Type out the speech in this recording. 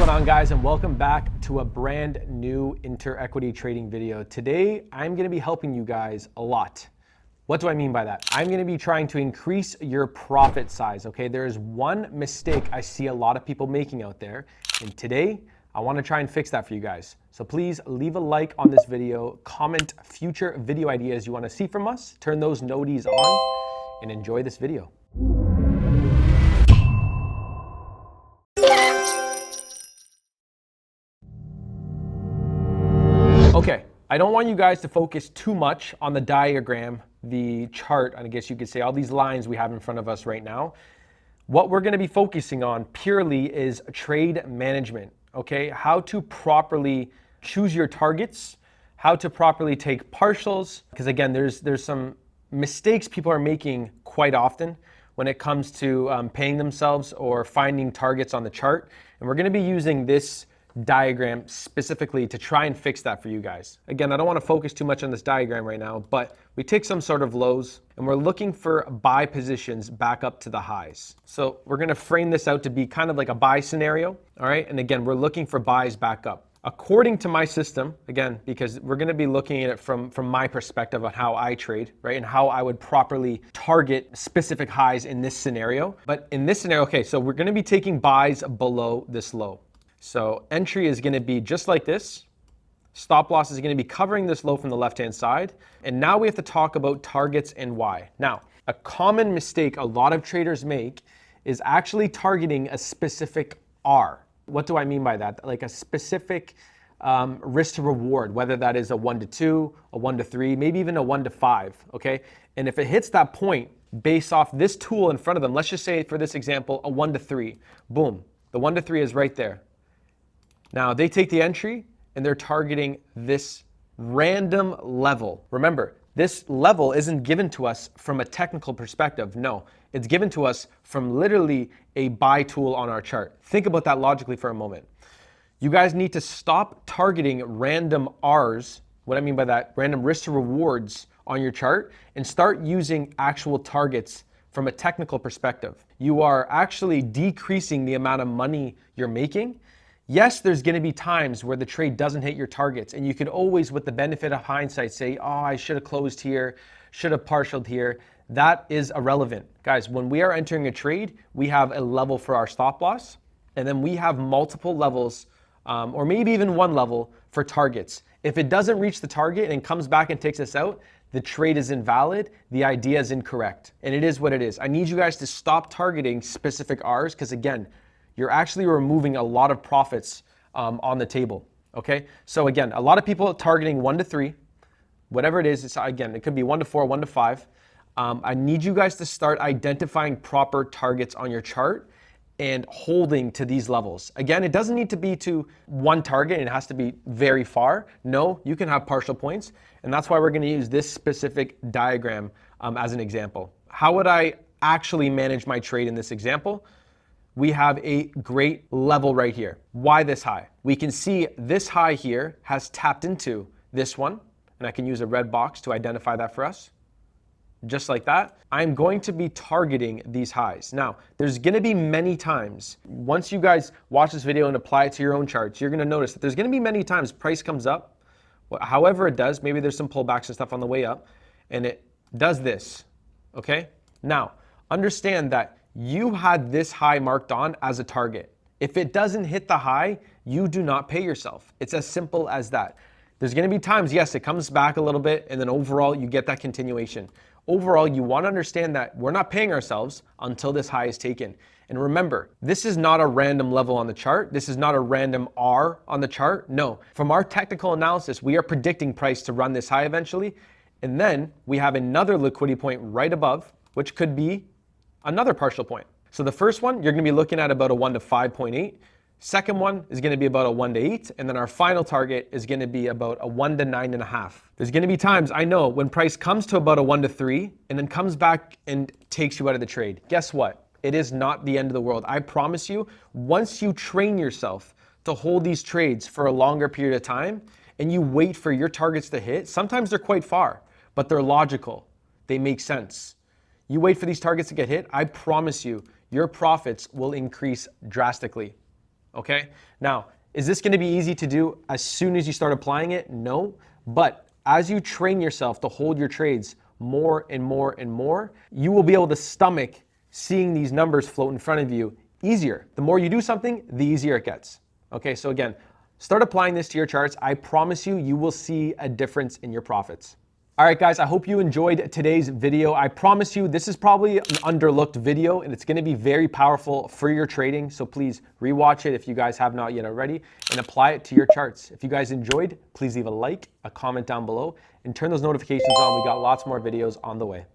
going on, guys, and welcome back to a brand new inter-equity trading video. Today, I'm going to be helping you guys a lot. What do I mean by that? I'm going to be trying to increase your profit size, okay? There is one mistake I see a lot of people making out there, and today, I want to try and fix that for you guys. So please leave a like on this video, comment future video ideas you want to see from us, turn those noties on, and enjoy this video. Okay, I don't want you guys to focus too much on the diagram, the chart, I guess you could say, all these lines we have in front of us right now. What we're going to be focusing on purely is trade management, okay? How to properly choose your targets, how to properly take partials, because again, there's some mistakes people are making quite often when it comes to paying themselves or finding targets on the chart. And we're going to be using this diagram specifically to try and fix that for you guys. Again, I don't want to focus too much on this diagram right now, but we take some sort of lows and we're looking for buy positions back up to the highs. So we're going to frame this out to be kind of like a buy scenario. All right. And again, we're looking for buys back up. According to my system, again, because we're going to be looking at it from my perspective on how I trade, right? And how I would properly target specific highs in this scenario. But in this scenario, okay, so we're going to be taking buys below this low. So entry is going to be just like this. Stop loss is going to be covering this low from the left-hand side. And now we have to talk about targets and why. Now, a common mistake a lot of traders make is actually targeting a specific R. What do I mean by that? Like a specific risk to reward, whether that is a 1 to 2, a 1 to 3, maybe even a 1 to 5, okay? And if it hits that point based off this tool in front of them, let's just say for this example, a 1 to 3, boom, the 1 to 3 is right there. Now they take the entry and they're targeting this random level. Remember, this level isn't given to us from a technical perspective. No, it's given to us from literally a buy tool on our chart. Think about that logically for a moment. You guys need to stop targeting random R's. What I mean by that, random risk to rewards on your chart, and start using actual targets from a technical perspective. You are actually decreasing the amount of money you're making. Yes, there's going to be times where the trade doesn't hit your targets, and you could always, with the benefit of hindsight, say, oh, I should have closed here, should have partialed here. That is irrelevant. Guys, when we are entering a trade, we have a level for our stop loss, and then we have multiple levels, or maybe even one level for targets. If it doesn't reach the target and comes back and takes us out, the trade is invalid, the idea is incorrect, and it is what it is. I need you guys to stop targeting specific R's, because again, you're actually removing a lot of profits on the table, okay? So again, a lot of people are targeting 1 to 3, whatever it is, again, it could be 1 to 4, 1 to 5. I need you guys to start identifying proper targets on your chart and holding to these levels. Again, it doesn't need to be to one target, it has to be very far. No, you can have partial points, and that's why we're gonna use this specific diagram as an example. How would I actually manage my trade in this example? We have a great level right here. Why this high? We can see this high here has tapped into this one, and I can use a red box to identify that for us. Just like that, I'm going to be targeting these highs. Now, there's gonna be many times, once you guys watch this video and apply it to your own charts, you're gonna notice that there's gonna be many times price comes up, however it does, maybe there's some pullbacks and stuff on the way up, and it does this, okay? Now, understand that you had this high marked on as a target. If it doesn't hit the high, you do not pay yourself. It's as simple as that. There's going to be times, yes, it comes back a little bit, and then overall you get that continuation. Overall, you want to understand that we're not paying ourselves until this high is taken. And remember, this is not a random level on the chart. This is not a random R on the chart. No, from our technical analysis, we are predicting price to run this high eventually. And then we have another liquidity point right above, which could be another partial point. So the first one, you're going to be looking at about a 1 to 5.8. Second one is going to be about a 1 to 8. And then our final target is going to be about a 1 to 9.5. There's going to be times, I know, when price comes to about a 1 to 3 and then comes back and takes you out of the trade. Guess what? It is not the end of the world. I promise you, once you train yourself to hold these trades for a longer period of time and you wait for your targets to hit, sometimes they're quite far, but they're logical. They make sense. You wait for these targets to get hit, I promise you, your profits will increase drastically. okay? Now, is this gonna be easy to do as soon as you start applying it? No, but as you train yourself to hold your trades more and more and more, you will be able to stomach seeing these numbers float in front of you easier. The more you do something, the easier it gets. Okay, so again, start applying this to your charts. I promise you, you will see a difference in your profits. All right, guys, I hope you enjoyed today's video. I promise you, this is probably an underlooked video and it's gonna be very powerful for your trading. So please rewatch it if you guys have not yet already and apply it to your charts. If you guys enjoyed, please leave a like, a comment down below, and turn those notifications on. We got lots more videos on the way.